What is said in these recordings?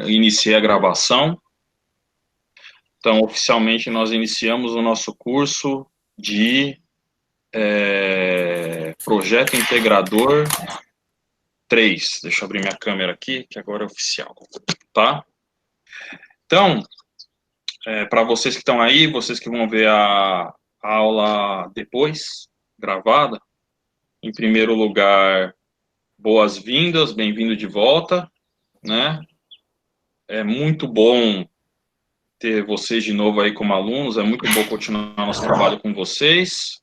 Iniciei a gravação. Então, oficialmente, nós iniciamos o nosso curso de Projeto Integrador 3. Deixa eu abrir minha câmera aqui, que agora é oficial, tá? Então, para vocês que estão aí, vocês que vão ver a aula depois, gravada, em primeiro lugar, boas-vindas, bem-vindo de volta, né? É muito bom ter vocês de novo aí como alunos, é muito bom continuar nosso trabalho com vocês.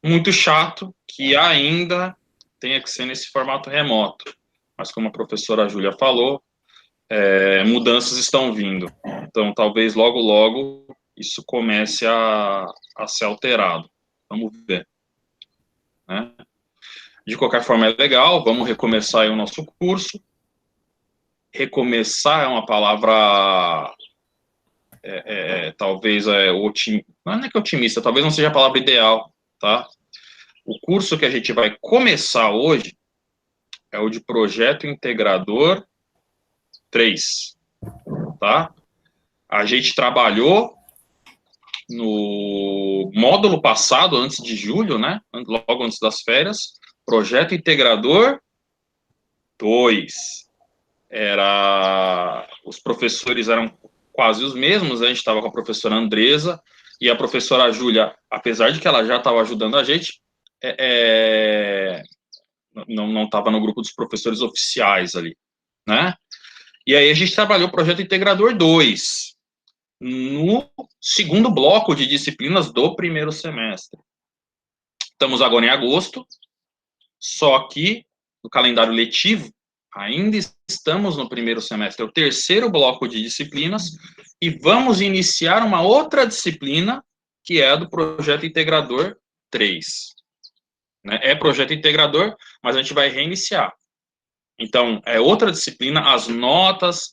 Muito chato que ainda tenha que ser nesse formato remoto, mas como a professora Júlia falou, mudanças estão vindo, então talvez logo, logo isso comece a ser alterado. Vamos ver, né? De qualquer forma é legal, vamos recomeçar aí o nosso curso. Recomeçar é uma palavra talvez não é que otimista, talvez não seja a palavra ideal, tá? O curso que a gente vai começar hoje é o de Projeto Integrador 3, tá? A gente trabalhou no módulo passado, antes de julho, né? Logo antes das férias, Projeto Integrador 2. Os professores eram quase os mesmos, né? A gente estava com a professora Andresa e a professora Júlia, apesar de que ela já estava ajudando a gente, não estava no grupo dos professores oficiais ali, né? E aí a gente trabalhou o Projeto Integrador 2, no segundo bloco de disciplinas do primeiro semestre. Estamos agora em agosto, só que no calendário letivo, ainda estamos no primeiro semestre, é o terceiro bloco de disciplinas, e vamos iniciar uma outra disciplina, que é a do Projeto Integrador 3. Né? É Projeto Integrador, mas a gente vai reiniciar. Então, é outra disciplina, as notas,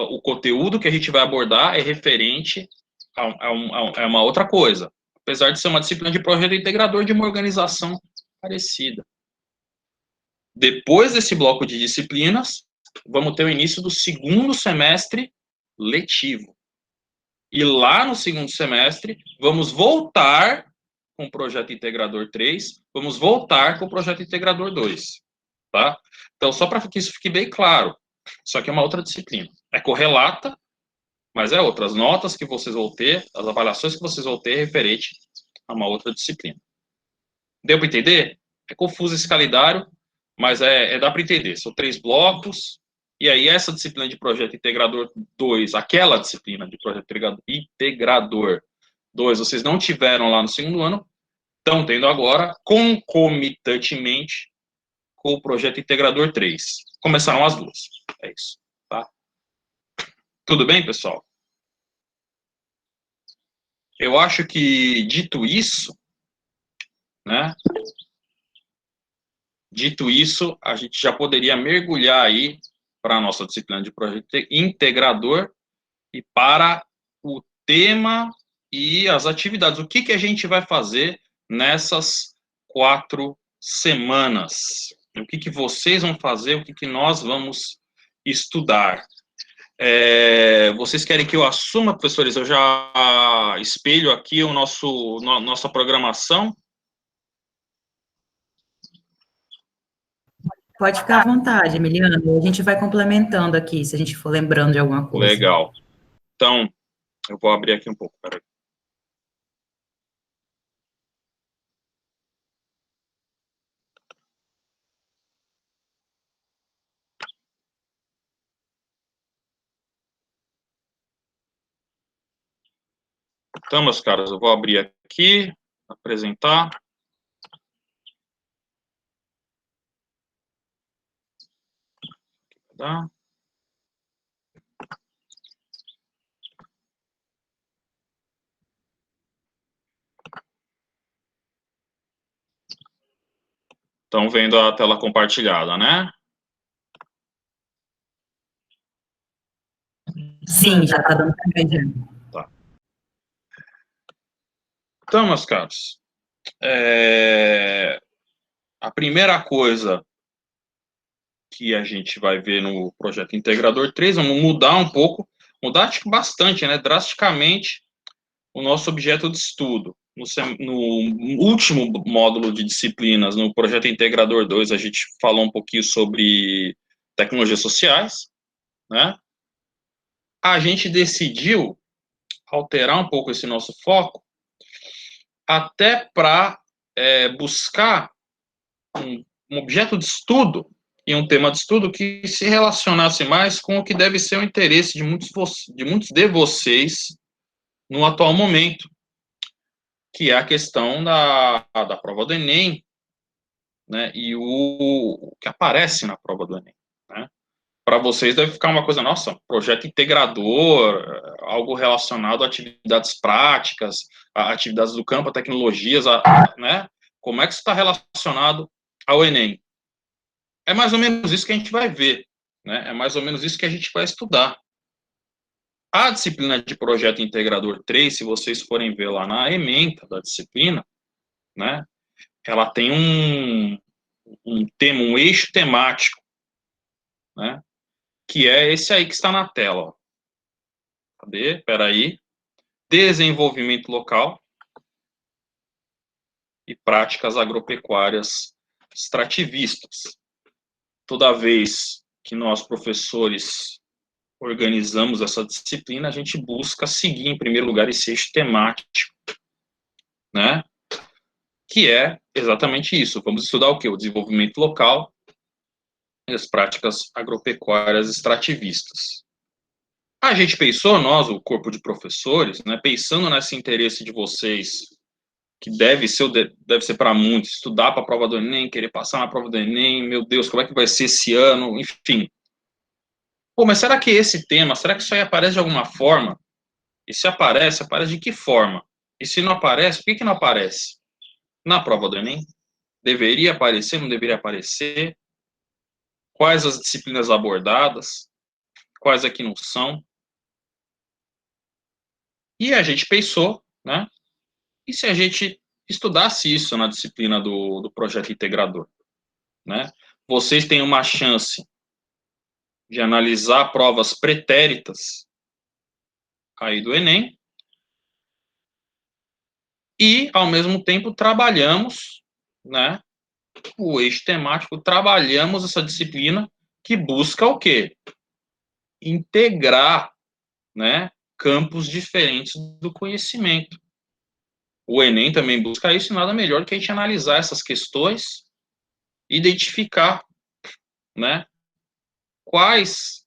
o conteúdo que a gente vai abordar é referente a uma outra coisa, apesar de ser uma disciplina de projeto integrador de uma organização parecida. Depois desse bloco de disciplinas, vamos ter o início do segundo semestre letivo. E lá no segundo semestre, vamos voltar com o Projeto Integrador 3, vamos voltar com o Projeto Integrador 2. Tá? Então, só para que isso fique bem claro, isso aqui é uma outra disciplina. É correlata, mas é outra. As notas que vocês vão ter, as avaliações que vocês vão ter referente a uma outra disciplina. Deu para entender? É confuso esse calendário, mas dá para entender. São 3 blocos, e aí essa disciplina de Projeto Integrador 2, aquela disciplina de Projeto Integrador 2, vocês não tiveram lá no segundo ano, estão tendo agora, concomitantemente, com o Projeto Integrador 3. Começaram as duas. É isso, tá? Tudo bem, pessoal? Eu acho que, dito isso, né? Dito isso, a gente já poderia mergulhar aí para a nossa disciplina de projeto integrador e para o tema e as atividades. O que, que a gente vai fazer nessas 4 semanas? O que, que vocês vão fazer? O que, que nós vamos estudar? Vocês querem que eu assuma, professores? Eu já espelho aqui nossa programação. Pode ficar à vontade, Emiliano. A gente vai complementando aqui, se a gente for lembrando de alguma coisa. Legal. Então, eu vou abrir aqui um pouco, peraí. Então, meus caros, eu vou abrir aqui, apresentar. Tá? Estão vendo a tela compartilhada, né? Sim, já está dando para ver. Tá. Então, meus caros, a primeira coisa que a gente vai ver no projeto Integrador 3, vamos mudar um pouco, mudar bastante, né, drasticamente, o nosso objeto de estudo. No último módulo de disciplinas, no projeto Integrador 2, a gente falou um pouquinho sobre tecnologias sociais, né? A gente decidiu alterar um pouco esse nosso foco, até para buscar um objeto de estudo e um tema de estudo que se relacionasse mais com o que deve ser o interesse de muitos de vocês no atual momento, que é a questão da prova do Enem, né, e o que aparece na prova do Enem, né? Para vocês deve ficar uma coisa, nossa, projeto integrador, algo relacionado a atividades práticas, a atividades do campo, a tecnologias, né? Como é que isso está relacionado ao Enem? É mais ou menos isso que a gente vai ver, né? É mais ou menos isso que a gente vai estudar. A disciplina de projeto integrador 3, se vocês forem ver lá na ementa da disciplina, né? Ela tem um tema, um eixo temático, né? Que é esse aí que está na tela, ó. Cadê? Peraí. Desenvolvimento local e práticas agropecuárias extrativistas. Toda vez que nós, professores, organizamos essa disciplina, a gente busca seguir, em primeiro lugar, esse eixo temático, né? Que é exatamente isso. Vamos estudar o quê? O desenvolvimento local e as práticas agropecuárias extrativistas. A gente pensou, nós, o corpo de professores, né, pensando nesse interesse de vocês, que deve ser para muitos, estudar para a prova do Enem, querer passar na prova do Enem, meu Deus, como é que vai ser esse ano, enfim. Pô, mas será que esse tema, será que isso aí aparece de alguma forma? E se aparece, aparece de que forma? E se não aparece, por que não aparece? Na prova do Enem? Deveria aparecer, não deveria aparecer? Quais as disciplinas abordadas? Quais aqui não são? E a gente pensou, né? E se a gente estudasse isso na disciplina do projeto integrador, né? Vocês têm uma chance de analisar provas pretéritas aí do Enem e, ao mesmo tempo, trabalhamos, né, o eixo temático, trabalhamos essa disciplina que busca o quê? Integrar, né, campos diferentes do conhecimento. O Enem também busca isso, e nada melhor do que a gente analisar essas questões, identificar, né, quais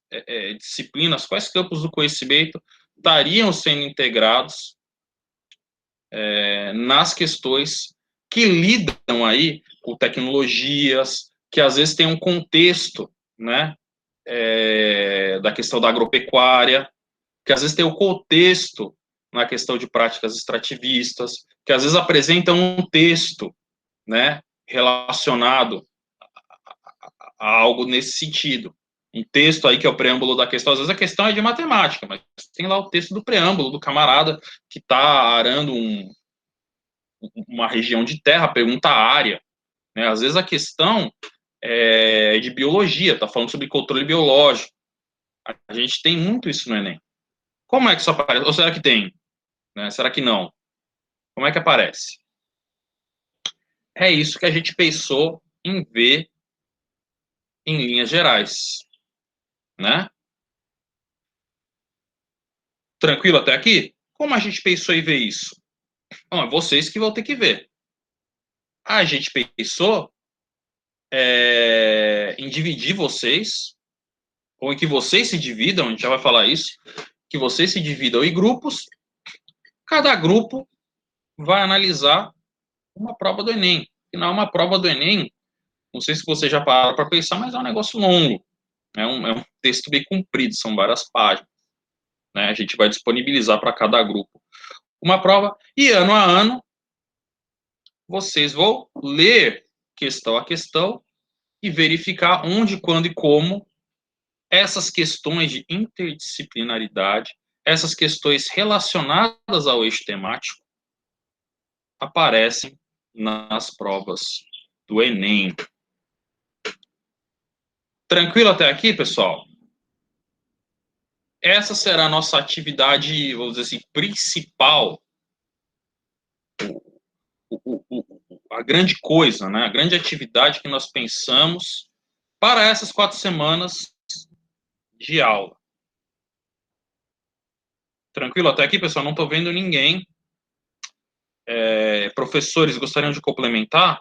disciplinas, quais campos do conhecimento estariam sendo integrados nas questões que lidam aí com tecnologias, que às vezes tem um contexto, né, da questão da agropecuária, que às vezes tem o contexto na questão de práticas extrativistas, que às vezes apresentam um texto, né, relacionado a algo nesse sentido. Um texto aí que é o preâmbulo da questão, às vezes a questão é de matemática, mas tem lá o texto do preâmbulo do camarada que está arando uma região de terra, pergunta a área, né? Às vezes a questão é de biologia, está falando sobre controle biológico. A gente tem muito isso no Enem. Como é que isso aparece? Ou será que tem? Né? Será que não? Como é que aparece? É isso que a gente pensou em ver em linhas gerais, né? Tranquilo até aqui? Como a gente pensou em ver isso? Bom, é vocês que vão ter que ver. A gente pensou em dividir vocês, ou em que vocês se dividam, a gente já vai falar isso, que vocês se dividam em grupos, cada grupo vai analisar uma prova do Enem. E não é uma prova do Enem, não sei se você já parou para pensar, mas é um negócio longo, é um texto bem comprido, são várias páginas, né? A gente vai disponibilizar para cada grupo uma prova, e ano a ano, vocês vão ler questão a questão e verificar onde, quando e como essas questões de interdisciplinaridade, essas questões relacionadas ao eixo temático, aparecem nas provas do Enem. Tranquilo até aqui, pessoal? Essa será a nossa atividade, vamos dizer assim, principal, a grande coisa, né? A grande atividade que nós pensamos para essas 4 semanas de aula. Tranquilo até aqui, pessoal? Não estou vendo ninguém. Professores, gostariam de complementar?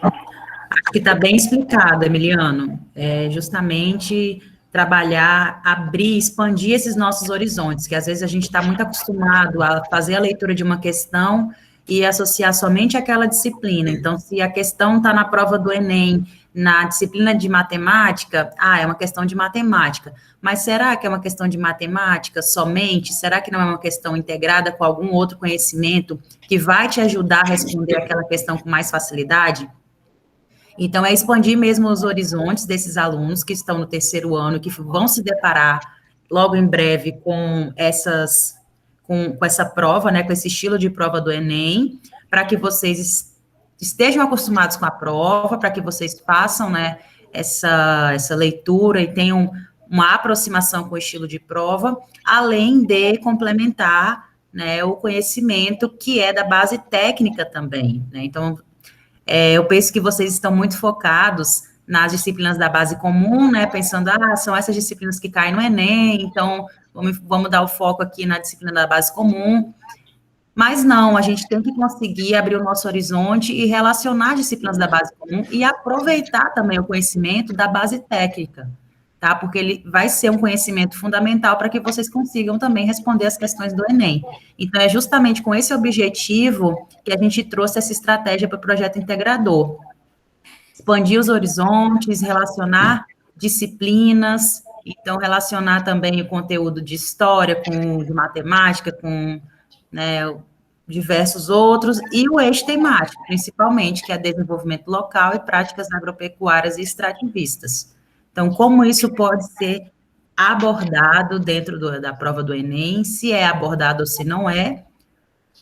Acho que está bem explicado, Emiliano. É justamente trabalhar, abrir, expandir esses nossos horizontes, que às vezes a gente está muito acostumado a fazer a leitura de uma questão e associar somente aquela disciplina. Então, se a questão está na prova do Enem, na disciplina de matemática, é uma questão de matemática. Mas será que é uma questão de matemática somente? Será que não é uma questão integrada com algum outro conhecimento que vai te ajudar a responder aquela questão com mais facilidade? Então, é expandir mesmo os horizontes desses alunos que estão no terceiro ano, que vão se deparar logo em breve com com essa prova, né, com esse estilo de prova do Enem, para que vocês estejam acostumados com a prova, para que vocês façam, né, essa leitura e tenham uma aproximação com o estilo de prova, além de complementar, né, o conhecimento que é da base técnica também, né? Então, eu penso que vocês estão muito focados nas disciplinas da base comum, né? Pensando, são essas disciplinas que caem no Enem, então vamos dar o foco aqui na disciplina da base comum. Mas não, a gente tem que conseguir abrir o nosso horizonte e relacionar disciplinas da base comum e aproveitar também o conhecimento da base técnica, tá? Porque ele vai ser um conhecimento fundamental para que vocês consigam também responder as questões do Enem. Então, é justamente com esse objetivo que a gente trouxe essa estratégia para o projeto integrador. Expandir os horizontes, relacionar disciplinas, então relacionar também o conteúdo de história com de matemática, com, né, diversos outros, e o eixo temático, principalmente, que é desenvolvimento local e práticas agropecuárias e extrativistas. Então, como isso pode ser abordado dentro da prova do Enem, se é abordado ou se não é,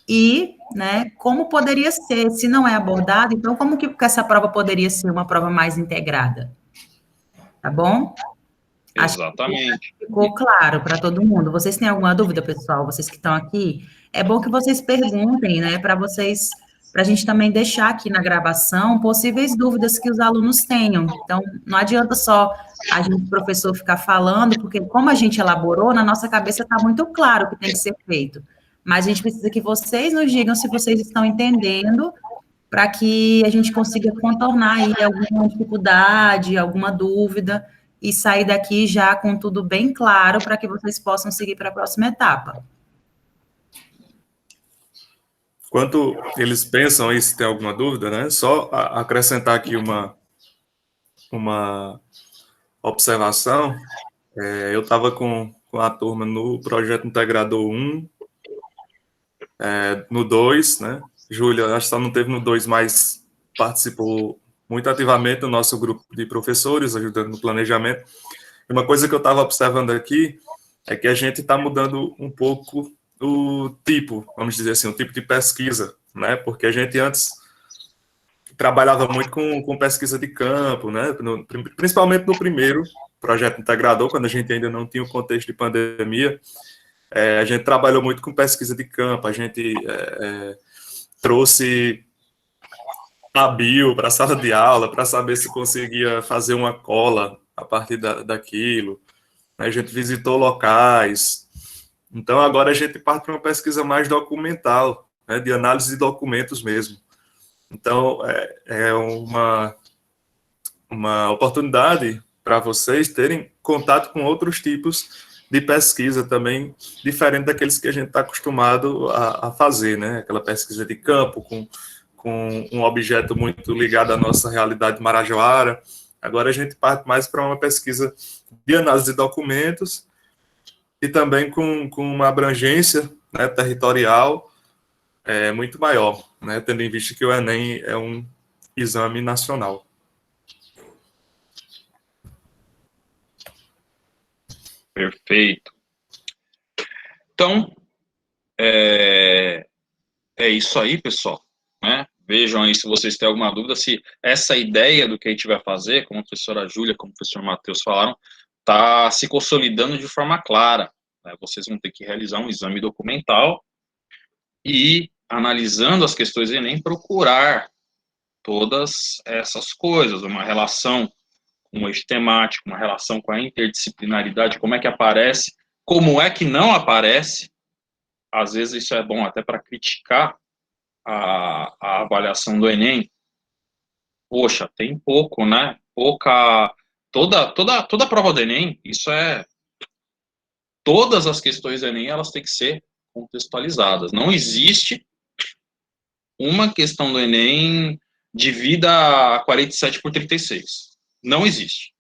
e, né, como poderia ser, se não é abordado, então como que essa prova poderia ser uma prova mais integrada? Tá bom? Acho Exatamente. que ficou claro para todo mundo. Vocês têm alguma dúvida, pessoal? Vocês que estão aqui, é bom que vocês perguntem, né, para a gente também deixar aqui na gravação possíveis dúvidas que os alunos tenham. Então, não adianta só a gente, professor, ficar falando, porque como a gente elaborou, na nossa cabeça está muito claro o que tem que ser feito. Mas a gente precisa que vocês nos digam se vocês estão entendendo, para que a gente consiga contornar aí alguma dificuldade, alguma dúvida, e sair daqui já com tudo bem claro, para que vocês possam seguir para a próxima etapa. Enquanto eles pensam aí se tem alguma dúvida, né? Só acrescentar aqui uma observação. Eu estava com a turma no projeto Integrador 1, no 2, né? Júlia, acho que só não teve no 2, mas participou muito ativamente do nosso grupo de professores, ajudando no planejamento. E uma coisa que eu estava observando aqui é que a gente está mudando um pouco o tipo, vamos dizer assim, o tipo de pesquisa, né? Porque a gente antes trabalhava muito com pesquisa de campo, né? Principalmente no primeiro projeto integrador, quando a gente ainda não tinha o contexto de pandemia, a gente trabalhou muito com pesquisa de campo, a gente trouxe a bio para a sala de aula para saber se conseguia fazer uma cola a partir daquilo. A gente visitou locais. Então, agora a gente parte para uma pesquisa mais documental, né, de análise de documentos mesmo. Então, é uma oportunidade para vocês terem contato com outros tipos de pesquisa também, diferente daqueles que a gente está acostumado a fazer, né? Aquela pesquisa de campo com um objeto muito ligado à nossa realidade marajoara. Agora a gente parte mais para uma pesquisa de análise de documentos e também com uma abrangência, né, territorial muito maior, né, tendo em vista que o Enem é um exame nacional. Perfeito. Então, é isso aí, pessoal, né? vejam aí se vocês têm alguma dúvida, se essa ideia do que a gente vai fazer, como a professora Júlia, como o professor Matheus falaram, está se consolidando de forma clara, né? Vocês vão ter que realizar um exame documental e, analisando as questões do Enem, procurar todas essas coisas, uma relação com o eixo temático, uma relação com a interdisciplinaridade, como é que aparece, como é que não aparece. Às vezes isso é bom até para criticar a avaliação do Enem. Poxa, tem pouco, né? Pouca... Toda a prova do Enem, isso é... Todas as questões do Enem, elas têm que ser contextualizadas. Não existe uma questão do Enem divida a 47 por 36. Não existe.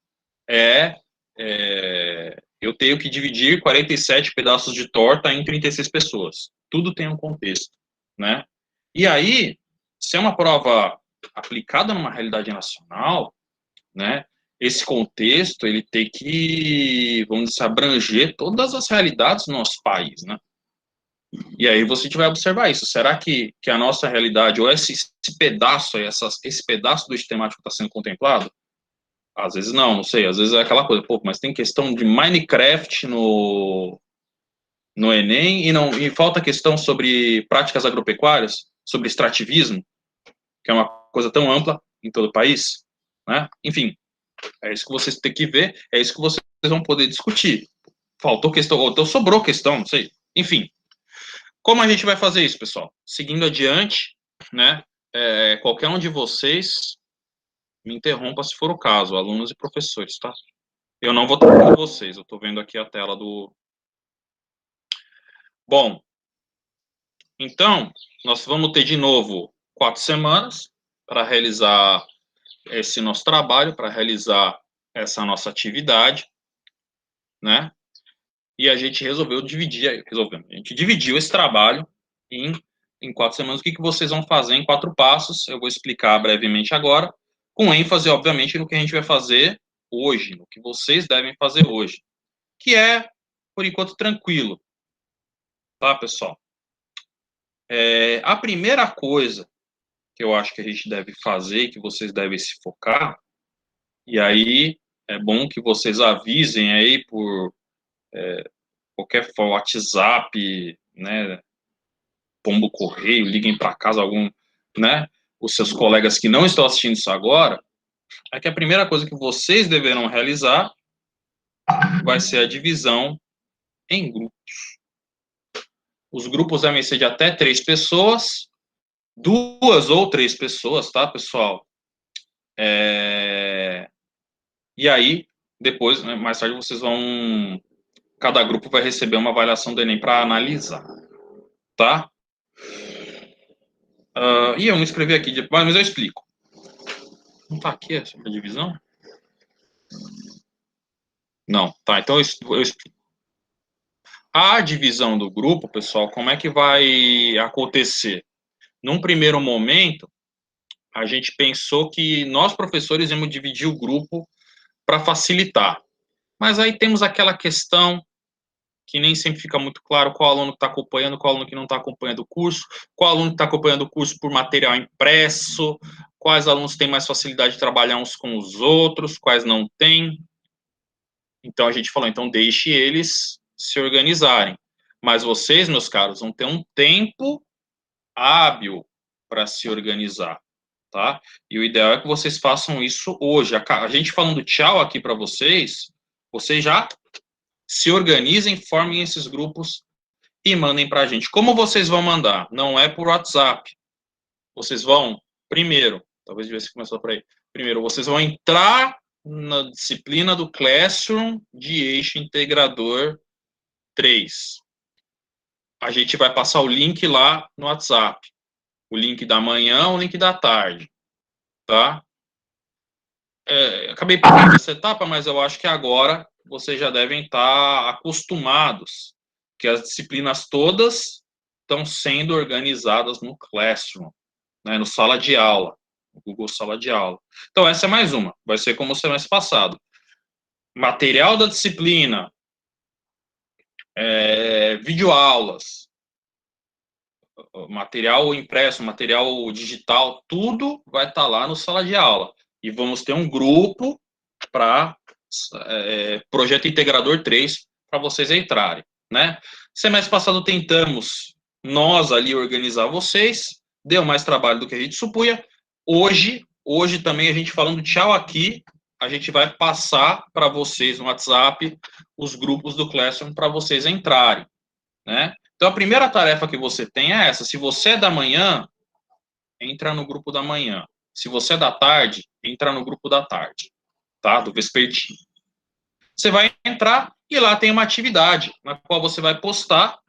Eu tenho que dividir 47 pedaços de torta em 36 pessoas. Tudo tem um contexto, né? E aí, se é uma prova aplicada numa realidade nacional, né, esse contexto, ele tem que, vamos dizer, abranger todas as realidades do nosso país, né? E aí você vai observar isso. Será que a nossa realidade, ou esse pedaço aí, esse pedaço do temático está sendo contemplado? Às vezes não sei. Às vezes é aquela coisa, pô, mas tem questão de Minecraft no Enem e falta questão sobre práticas agropecuárias, sobre extrativismo, que é uma coisa tão ampla em todo o país, né? Enfim, é isso que vocês têm que ver, é isso que vocês vão poder discutir. Faltou questão, ou então sobrou questão, não sei. Enfim, como a gente vai fazer isso, pessoal? Seguindo adiante, né? Qualquer um de vocês me interrompa se for o caso, alunos e professores, tá? Eu não vou estar vendo vocês, eu estou vendo aqui a tela do... Bom, então, nós vamos ter de novo 4 semanas para realizar esse nosso trabalho, para realizar essa nossa atividade, né? E a gente a gente dividiu esse trabalho em 4 semanas. O que vocês vão fazer em 4 passos? Eu vou explicar brevemente agora, com ênfase, obviamente, no que a gente vai fazer hoje, no que vocês devem fazer hoje, que é, por enquanto, tranquilo, tá, pessoal? A primeira coisa que eu acho que a gente deve fazer, que vocês devem se focar, e aí é bom que vocês avisem aí por qualquer forma, WhatsApp, né, pombo correio, liguem para casa né, os seus colegas que não estão assistindo isso agora, é que a primeira coisa que vocês deverão realizar vai ser a divisão em grupos. Os grupos devem ser de até 3 pessoas, 2 ou 3 pessoas, tá, pessoal? E aí, depois, né, mais tarde, vocês vão... Cada grupo vai receber uma avaliação do Enem para analisar, tá? E eu me inscrevi aqui, mas eu explico. Não tá aqui essa divisão? Não, tá, então eu explico. A divisão do grupo, pessoal, como é que vai acontecer? Num primeiro momento, a gente pensou que nós, professores, íamos dividir o grupo para facilitar. Mas aí temos aquela questão que nem sempre fica muito claro qual aluno está acompanhando, qual aluno que não está acompanhando o curso, qual aluno está acompanhando o curso por material impresso, quais alunos têm mais facilidade de trabalhar uns com os outros, quais não têm. Então, a gente falou, então deixe eles se organizarem. Mas vocês, meus caros, vão ter um tempo hábil para se organizar, tá? E o ideal é que vocês façam isso hoje. A gente falando tchau aqui para vocês já se organizem, formem esses grupos e mandem para a gente. Como vocês vão mandar? Não é por WhatsApp. Vocês vão, primeiro, talvez devesse começar por aí. Primeiro, vocês vão entrar na disciplina do Classroom de Eixo Integrador 3. A gente vai passar o link lá no WhatsApp. O link da manhã, o link da tarde. Tá? Acabei pulando essa etapa, mas eu acho que agora vocês já devem estar acostumados que as disciplinas todas estão sendo organizadas no Classroom, né, no Sala de Aula, no Google Sala de Aula. Então, essa é mais uma, vai ser como o semestre passado. Material da disciplina, videoaulas, material impresso, material digital, tudo vai estar lá no sala de aula. E vamos ter um grupo para Projeto Integrador 3 para vocês entrarem, né? Semestre passado tentamos nós ali organizar vocês, deu mais trabalho do que a gente supunha. Hoje também a gente falando tchau aqui, a gente vai passar para vocês no WhatsApp os grupos do Classroom para vocês entrarem, né? Então, a primeira tarefa que você tem é essa. Se você é da manhã, entra no grupo da manhã. Se você é da tarde, entra no grupo da tarde, tá? Do vespertino. Você vai entrar e lá tem uma atividade na qual você vai postar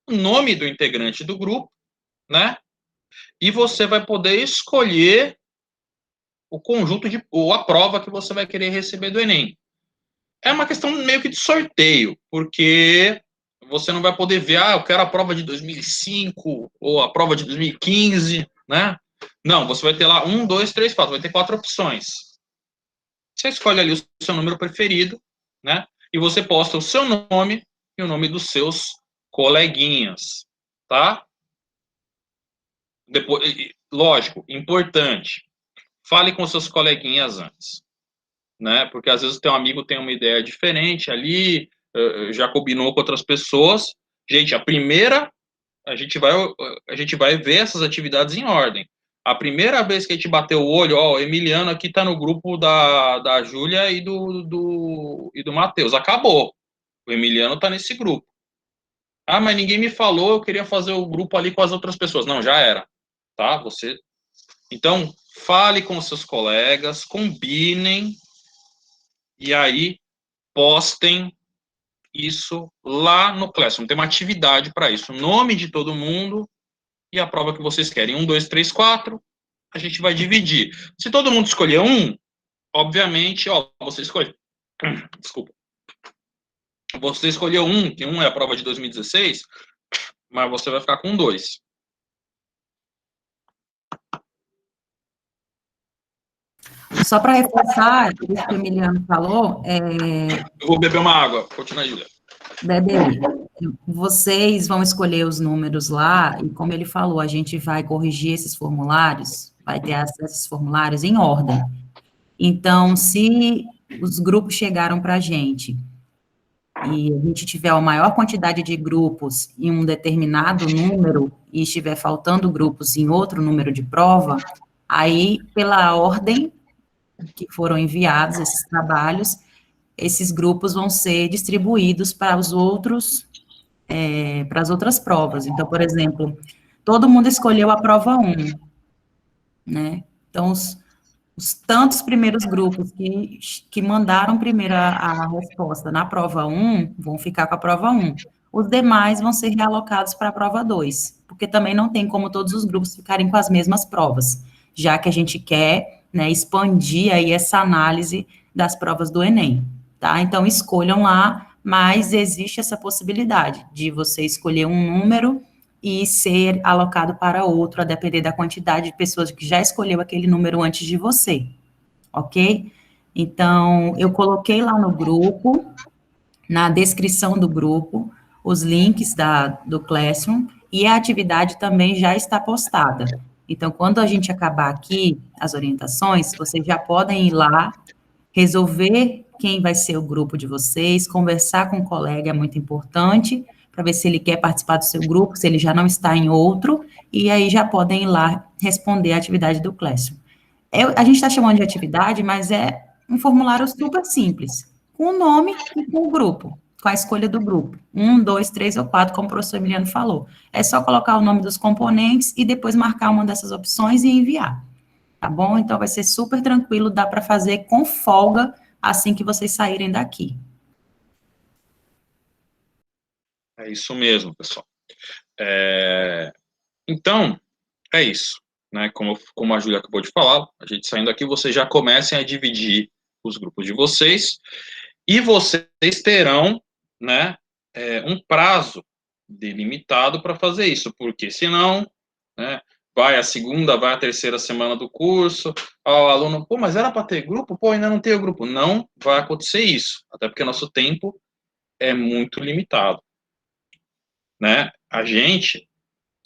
o nome do integrante do grupo, né? E você vai poder escolher o conjunto ou a prova que você vai querer receber do Enem. É uma questão meio que de sorteio, porque você não vai poder ver, eu quero a prova de 2005 ou a prova de 2015, né? Não, você vai ter lá 1, 2, 3, 4, vai ter 4 opções. Você escolhe ali o seu número preferido, né? E você posta o seu nome e o nome dos seus coleguinhas, tá? Depois, lógico, importante, fale com seus coleguinhas antes, né? Porque às vezes o teu amigo tem uma ideia diferente ali, já combinou com outras pessoas. Gente, a gente vai ver essas atividades em ordem. A primeira vez que a gente bateu o olho, o Emiliano aqui tá no grupo da Júlia e do Matheus. Acabou. O Emiliano tá nesse grupo. Mas ninguém me falou, eu queria fazer o grupo ali com as outras pessoas. Não, já era. Tá? Então, fale com seus colegas, combinem, e aí postem isso lá no Classroom. Tem uma atividade para isso. O nome de todo mundo e a prova que vocês querem. 1, 2, 3, 4. A gente vai dividir. Se todo mundo escolher um, obviamente, você escolhe. Desculpa. Você escolheu um, que um é a prova de 2016, mas você vai ficar com 2. Só para reforçar isso que o Emiliano falou, Eu vou beber uma água. Continua aí, Julia. bebe aí. Vocês vão escolher os números lá, e como ele falou, a gente vai corrigir esses formulários, vai ter acesso a esses formulários em ordem. Então, se os grupos chegaram para a gente, e a gente tiver a maior quantidade de grupos em um determinado número, e estiver faltando grupos em outro número de prova, aí, pela ordem que foram enviados esses trabalhos, esses grupos vão ser distribuídos para os outros, para as outras provas. Então, por exemplo, todo mundo escolheu a prova 1, né? Então, os tantos primeiros grupos que mandaram primeiro a resposta na prova 1, vão ficar com a prova 1. Os demais vão ser realocados para a prova 2, porque também não tem como todos os grupos ficarem com as mesmas provas, já que a gente quer, né, expandir aí essa análise das provas do Enem, tá? Então, escolham lá, mas existe essa possibilidade de você escolher um número e ser alocado para outro, a depender da quantidade de pessoas que já escolheu aquele número antes de você, ok? Então, eu coloquei lá no grupo, na descrição do grupo, os links do Classroom, e a atividade também já está postada. Então, quando a gente acabar aqui as orientações, vocês já podem ir lá, resolver quem vai ser o grupo de vocês, conversar com o colega é muito importante, para ver se ele quer participar do seu grupo, se ele já não está em outro, e aí já podem ir lá responder a atividade do Classroom. A gente está chamando de atividade, mas é um formulário super simples, com o nome e com o grupo, com a escolha do grupo. 1, 2, 3 ou 4, como o professor Emiliano falou. É só colocar o nome dos componentes e depois marcar uma dessas opções e enviar. Tá bom? Então, vai ser super tranquilo, dá para fazer com folga assim que vocês saírem daqui. É isso mesmo, pessoal. Então, é isso. Né? Como a Júlia acabou de falar, a gente saindo aqui, vocês já comecem a dividir os grupos de vocês, e vocês terão, né, um prazo delimitado para fazer isso, porque senão, né, vai a segunda, vai a terceira semana do curso, o aluno, mas era para ter grupo? Ainda não tem o grupo. Não vai acontecer isso, até porque nosso tempo é muito limitado, né? A gente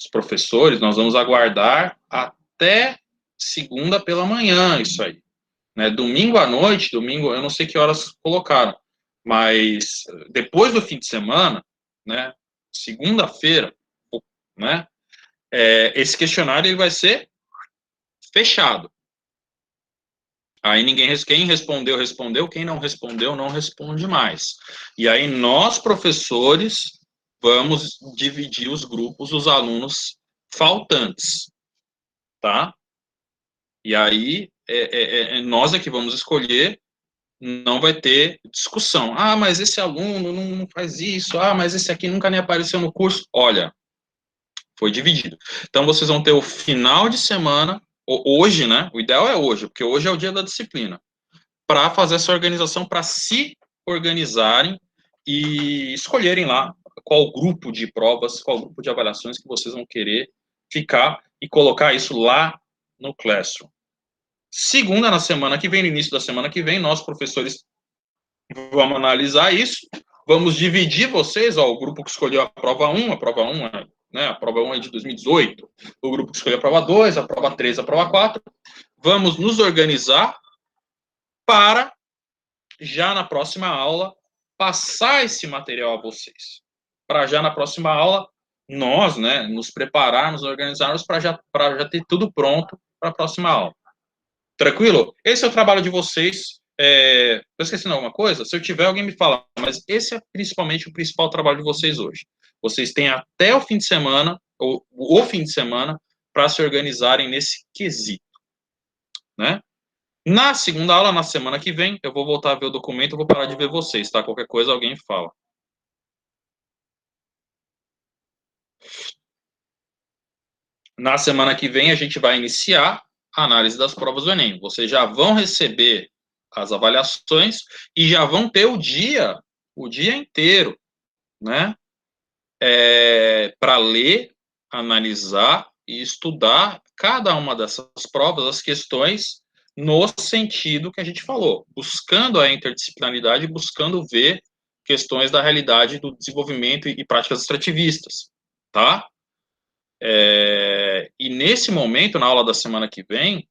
os professores, nós vamos aguardar até segunda pela manhã, isso aí. Né? Domingo à noite, domingo, eu não sei que horas colocaram, mas depois do fim de semana, né, segunda-feira, né, esse questionário ele vai ser fechado. Aí quem respondeu, respondeu, quem não respondeu, não responde mais. E aí nós, professores, vamos dividir os grupos, os alunos faltantes, tá? E aí nós é que vamos escolher, não vai ter discussão. Ah, mas esse aluno não faz isso, ah, mas esse aqui nunca nem apareceu no curso. Olha, foi dividido. Então vocês vão ter o final de semana, hoje, né? O ideal é hoje, porque hoje é o dia da disciplina, para fazer essa organização, para se organizarem e escolherem lá qual grupo de provas, qual grupo de avaliações que vocês vão querer ficar e colocar isso lá no Classroom. Segunda, na semana que vem, no início da semana que vem, nós, professores, vamos analisar isso, vamos dividir vocês, ó, o grupo que escolheu a prova 1 né, a prova 1 é de 2018, o grupo que escolheu a prova 2, a prova 3, a prova 4, vamos nos organizar para, já na próxima aula, passar esse material a vocês. Para já na próxima aula, nós, né, nos prepararmos, organizarmos para já ter tudo pronto para a próxima aula. Tranquilo? Esse é o trabalho de vocês. Estou esquecendo alguma coisa? Se eu tiver, alguém me fala. Mas esse é principalmente o principal trabalho de vocês hoje. Vocês têm até o fim de semana, ou o fim de semana, para se organizarem nesse quesito. Né? Na segunda aula, na semana que vem, eu vou voltar a ver o documento, eu vou parar de ver vocês, tá? Qualquer coisa, alguém fala. Na semana que vem, a gente vai iniciar a análise das provas do Enem. Vocês já vão receber as avaliações e já vão ter o dia inteiro, né? Para ler, analisar e estudar cada uma dessas provas, as questões, no sentido que a gente falou, buscando a interdisciplinaridade, buscando ver questões da realidade do desenvolvimento e práticas extrativistas, tá? E nesse momento, na aula da semana que vem,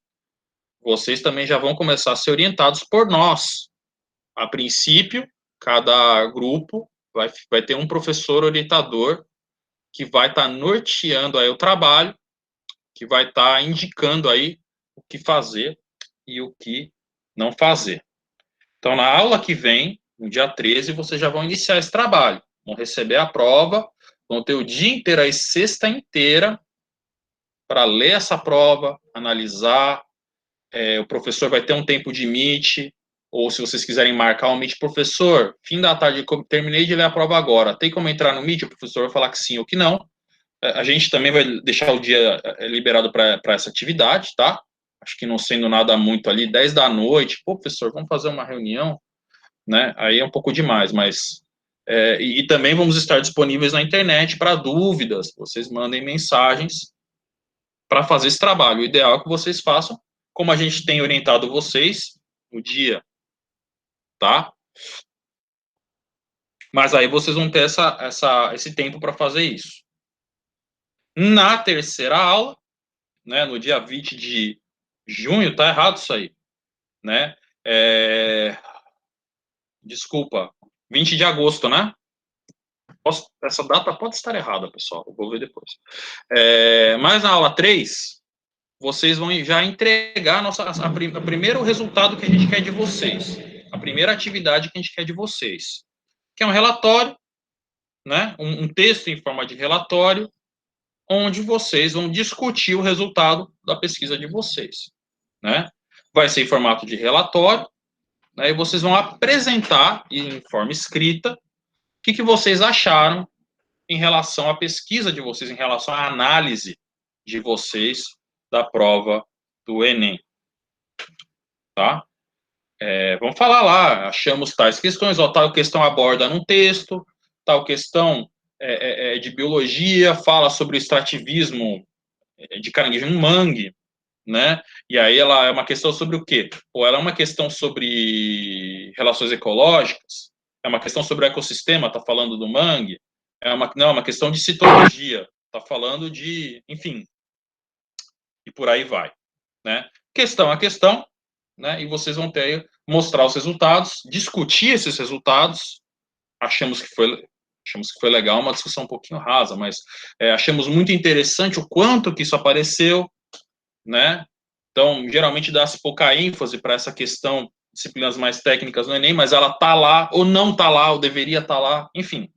vocês também já vão começar a ser orientados por nós. A princípio, cada grupo vai ter um professor orientador que vai estar norteando aí o trabalho, que vai estar indicando aí o que fazer e o que não fazer. Então, na aula que vem, no dia 13, vocês já vão iniciar esse trabalho. Vão receber a prova, vão ter o dia inteiro, aí sexta inteira, para ler essa prova, analisar. O professor vai ter um tempo de meet, ou se vocês quiserem marcar um meet, professor, fim da tarde, terminei de ler a prova agora, tem como entrar no meet? O professor vai falar que sim ou que não. A gente também vai deixar o dia liberado para essa atividade, tá? Acho que não sendo nada muito ali, 10 da noite, pô, professor, vamos fazer uma reunião, né? Aí é um pouco demais, mas... e também vamos estar disponíveis na internet para dúvidas, vocês mandem mensagens para fazer esse trabalho. O ideal é que vocês façam como a gente tem orientado vocês no dia, tá? Mas aí vocês vão ter esse tempo para fazer isso. Na terceira aula, né, no dia 20 de junho, tá errado isso aí, né? Desculpa, 20 de agosto, né? Essa data pode estar errada, pessoal, eu vou ver depois. Mas na aula 3, vocês vão já entregar o primeiro resultado que a gente quer de vocês, a primeira atividade que a gente quer de vocês, que é um relatório, né, um texto em forma de relatório, onde vocês vão discutir o resultado da pesquisa de vocês, né? Vai ser em formato de relatório, né, e vocês vão apresentar em forma escrita o que vocês acharam em relação à pesquisa de vocês, em relação à análise de vocês da prova do Enem, tá? Vamos falar lá, achamos tais questões, ó, tal questão aborda num texto, tal questão de biologia, fala sobre o extrativismo de caranguejo no mangue, né? E aí ela é uma questão sobre o quê? Ou ela é uma questão sobre relações ecológicas, é uma questão sobre o ecossistema, tá falando do mangue, não, é uma questão de citologia, está falando de, enfim, e por aí vai, né? Questão a questão, né? E vocês vão ter mostrar os resultados, discutir esses resultados. Achamos que foi legal, uma discussão um pouquinho rasa, mas achamos muito interessante o quanto que isso apareceu, né? Então, geralmente dá-se pouca ênfase para essa questão, disciplinas mais técnicas no Enem, mas ela está lá, ou não está lá, ou deveria estar lá, enfim.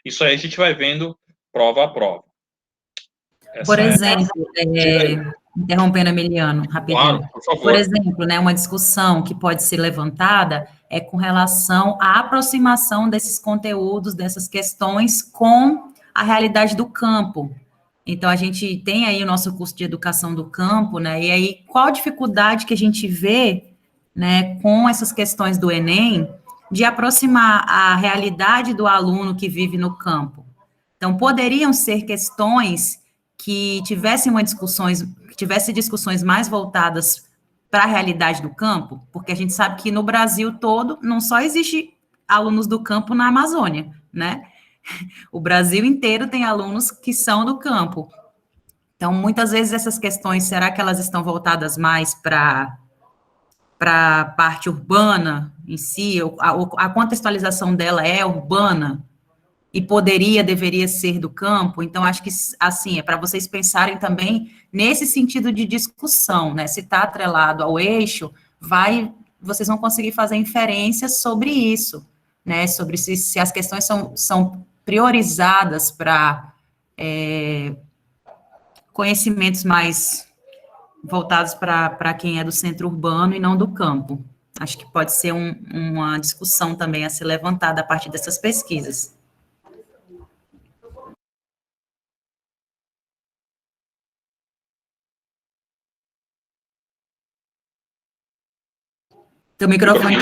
Isso aí a gente vai vendo prova a prova. Por exemplo, interrompendo, Emiliano, rapidinho. Claro, por favor. Por exemplo, né, uma discussão que pode ser levantada é com relação à aproximação desses conteúdos, dessas questões com a realidade do campo. Então, a gente tem aí o nosso curso de educação do campo, né, e aí qual a dificuldade que a gente vê, né, com essas questões do Enem, de aproximar a realidade do aluno que vive no campo. Então, poderiam ser questões que tivessem discussões mais voltadas para a realidade do campo, porque a gente sabe que no Brasil todo não só existe alunos do campo na Amazônia, né? O Brasil inteiro tem alunos que são do campo. Então, muitas vezes essas questões, será que elas estão voltadas mais para a parte urbana em si? A contextualização dela é urbana? E deveria ser do campo, então acho que, assim, é para vocês pensarem também nesse sentido de discussão, né, se está atrelado ao eixo, vocês vão conseguir fazer inferências sobre isso, né, sobre se as questões são priorizadas para conhecimentos mais voltados para quem é do centro urbano e não do campo. Acho que pode ser uma discussão também a ser levantada a partir dessas pesquisas. Teu microfone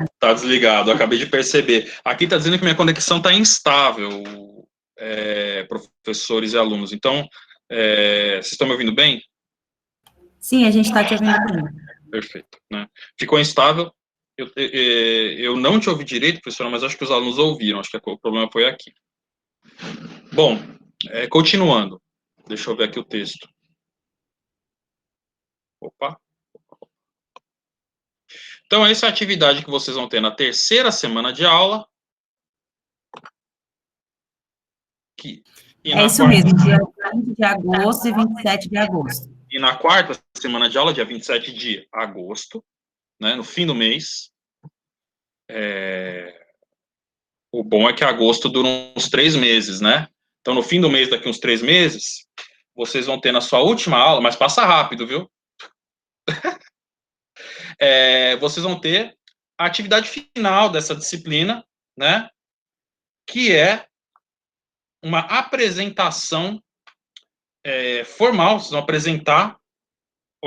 está desligado, acabei de perceber. Aqui está dizendo que minha conexão está instável, professores e alunos. Então, vocês estão me ouvindo bem? Sim, a gente está te ouvindo bem. Perfeito. Né? Ficou instável. Eu não te ouvi direito, professora, mas acho que os alunos ouviram. Acho que o problema foi aqui. Bom, continuando. Deixa eu ver aqui o texto. Opa. Então, essa é a atividade que vocês vão ter na terceira semana de aula. Isso mesmo, dia 20 de agosto e 27 de agosto. E na quarta semana de aula, dia 27 de agosto, né, no fim do mês. O bom é que agosto dura uns 3 meses, né? Então, no fim do mês, daqui uns 3 meses, vocês vão ter na sua última aula, mas passa rápido, viu? Vocês vão ter a atividade final dessa disciplina, né? Que é uma apresentação formal. Vocês vão apresentar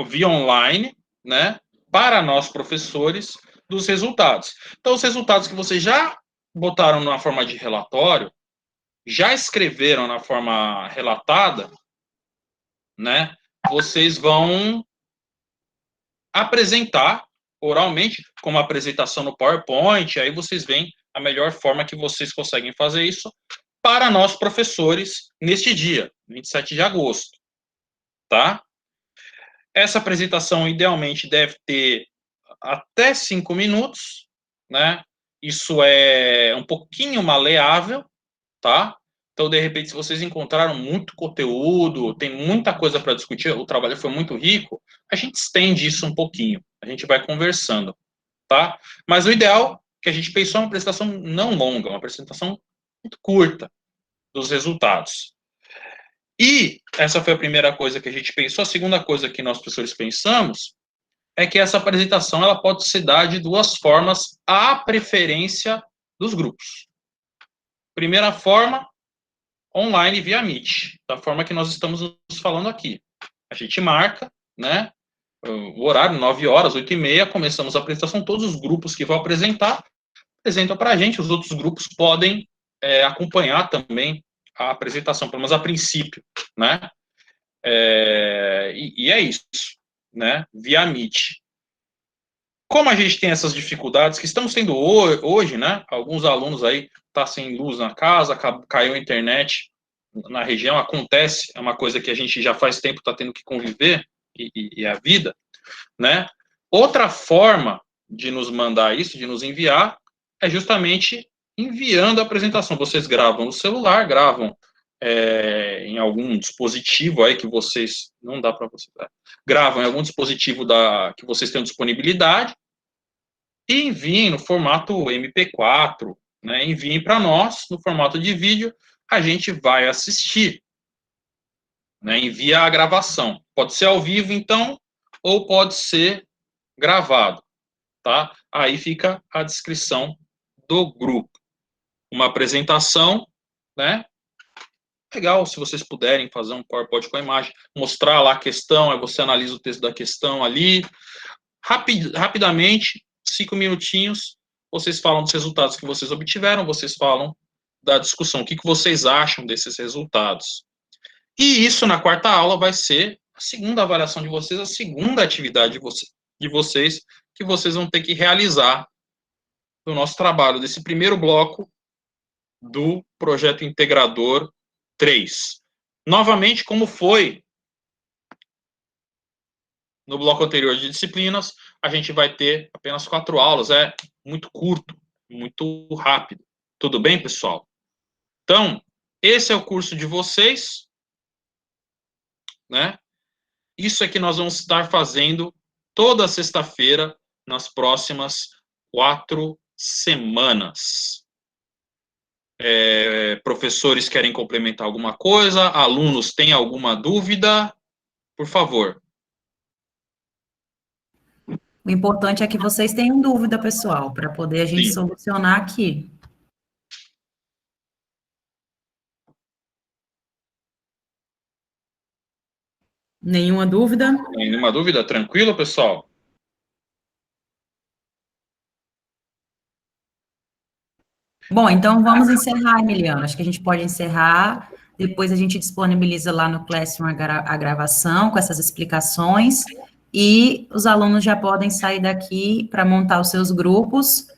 via online, né? Para nós, professores, dos resultados. Então, os resultados que vocês já botaram na forma de relatório, já escreveram na forma relatada, né? Vocês vão apresentar oralmente, como apresentação no PowerPoint, aí vocês veem a melhor forma que vocês conseguem fazer isso para nós, professores, neste dia, 27 de agosto, tá? Essa apresentação, idealmente, deve ter até 5 minutos, né? Isso é um pouquinho maleável, tá? Então, de repente, se vocês encontraram muito conteúdo, tem muita coisa para discutir, o trabalho foi muito rico, a gente estende isso um pouquinho, a gente vai conversando, tá? Mas o ideal, que a gente pensou, é uma apresentação não longa, uma apresentação muito curta dos resultados. E essa foi a primeira coisa que a gente pensou. A segunda coisa que nós, professores, pensamos é que essa apresentação ela pode se dar de 2 formas à preferência dos grupos. Primeira forma, online via Meet, da forma que nós estamos nos falando aqui. A gente marca, né, o horário, 9 horas, 8h30, começamos a apresentação, todos os grupos que vão apresentam para a gente, os outros grupos podem acompanhar também a apresentação, pelo menos a princípio, né, e é isso, né, via Meet. Como a gente tem essas dificuldades que estamos tendo hoje, né, alguns alunos aí tá sem luz na casa, caiu a internet, na região, acontece, é uma coisa que a gente já faz tempo está tendo que conviver, e a vida, né? Outra forma de nos mandar isso, de nos enviar, é justamente enviando a apresentação. Vocês gravam no celular, gravam em algum dispositivo aí que vocês, não dá para vocês, gravam em algum dispositivo que vocês tenham disponibilidade e enviem no formato MP4, né? Enviem para nós no formato de vídeo, a gente vai assistir, né? Envia a gravação. Pode ser ao vivo, então, ou pode ser gravado, tá? Aí fica a descrição do grupo. Uma apresentação, né? Legal, se vocês puderem fazer um PowerPoint com a imagem, mostrar lá a questão, aí você analisa o texto da questão ali, rapidamente, 5 minutinhos, vocês falam dos resultados que vocês obtiveram, vocês falam da discussão, o que vocês acham desses resultados. E isso, na quarta aula, vai ser a segunda avaliação de vocês, a segunda atividade de vocês, que vocês vão ter que realizar no nosso trabalho, desse primeiro bloco do Projeto Integrador 3. Novamente, como foi no bloco anterior de disciplinas, a gente vai ter apenas 4 aulas, é muito curto, muito rápido. Tudo bem, pessoal? Então, esse é o curso de vocês, né? Isso é que nós vamos estar fazendo toda sexta-feira, nas próximas 4 semanas. Professores querem complementar alguma coisa? Alunos têm alguma dúvida? Por favor. O importante é que vocês tenham dúvida, pessoal, para poder a gente solucionar aqui. Nenhuma dúvida? Nenhuma dúvida? Tranquilo, pessoal? Bom, então vamos encerrar, Emiliano. Acho que a gente pode encerrar. Depois a gente disponibiliza lá no Classroom a gravação com essas explicações. E os alunos já podem sair daqui para montar os seus grupos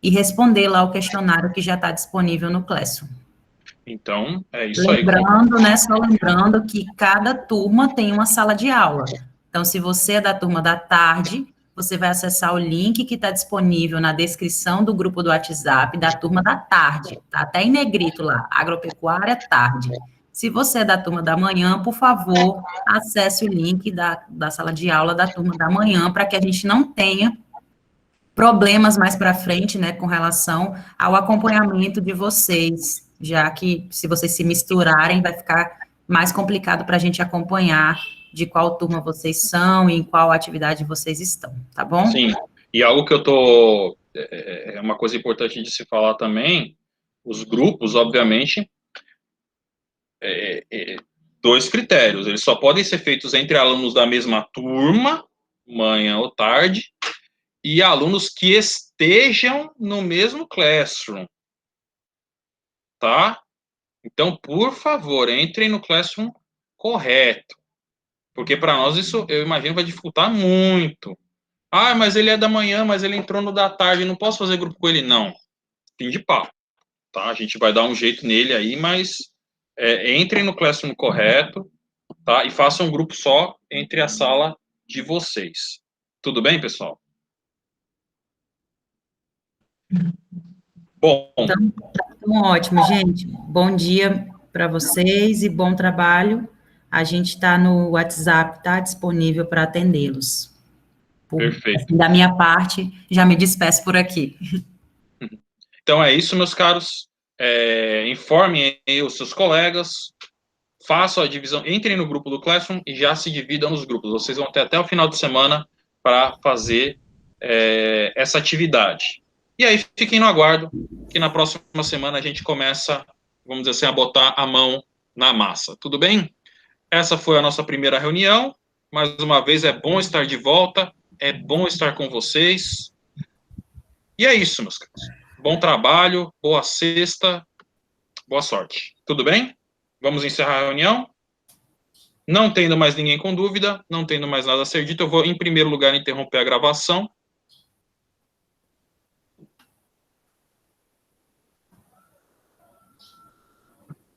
e responder lá o questionário que já está disponível no Classroom. Então, é isso aí. Lembrando, né, só lembrando que cada turma tem uma sala de aula. Então, se você é da turma da tarde, você vai acessar o link que está disponível na descrição do grupo do WhatsApp da turma da tarde. Tá até em negrito lá, agropecuária tarde. Se você é da turma da manhã, por favor, acesse o link da sala de aula da turma da manhã, para que a gente não tenha problemas mais para frente, né, com relação ao acompanhamento de vocês, já que se vocês se misturarem, vai ficar mais complicado para a gente acompanhar de qual turma vocês são e em qual atividade vocês estão, tá bom? Sim, e algo que é uma coisa importante de se falar também, os grupos, obviamente, 2 critérios, eles só podem ser feitos entre alunos da mesma turma, manhã ou tarde, e alunos que estejam no mesmo classroom, tá? Então, por favor, entrem no classroom correto, porque para nós isso, eu imagino, vai dificultar muito. Ah, mas ele é da manhã, mas ele entrou no da tarde, não posso fazer grupo com ele? Não, fim de papo, tá? A gente vai dar um jeito nele aí, mas entrem no classroom correto, tá? E façam um grupo só entre a sala de vocês. Tudo bem, pessoal? Bom. Então, ótimo, gente. Bom dia para vocês e bom trabalho. A gente está no WhatsApp, tá disponível para atendê-los. Perfeito. Assim, da minha parte, já me despeço por aqui. Então é isso, meus caros. Informem aí os seus colegas, façam a divisão, entrem no grupo do Classroom e já se dividam nos grupos. Vocês vão ter até o final de semana para fazer essa atividade. E aí fiquem no aguardo, que na próxima semana a gente começa, vamos dizer assim, a botar a mão na massa. Tudo bem? Essa foi a nossa primeira reunião. Mais uma vez, é bom estar de volta, é bom estar com vocês. E é isso, meus caros. Bom trabalho, boa sexta, boa sorte. Tudo bem? Vamos encerrar a reunião? Não tendo mais ninguém com dúvida, não tendo mais nada a ser dito, eu vou, em primeiro lugar, interromper a gravação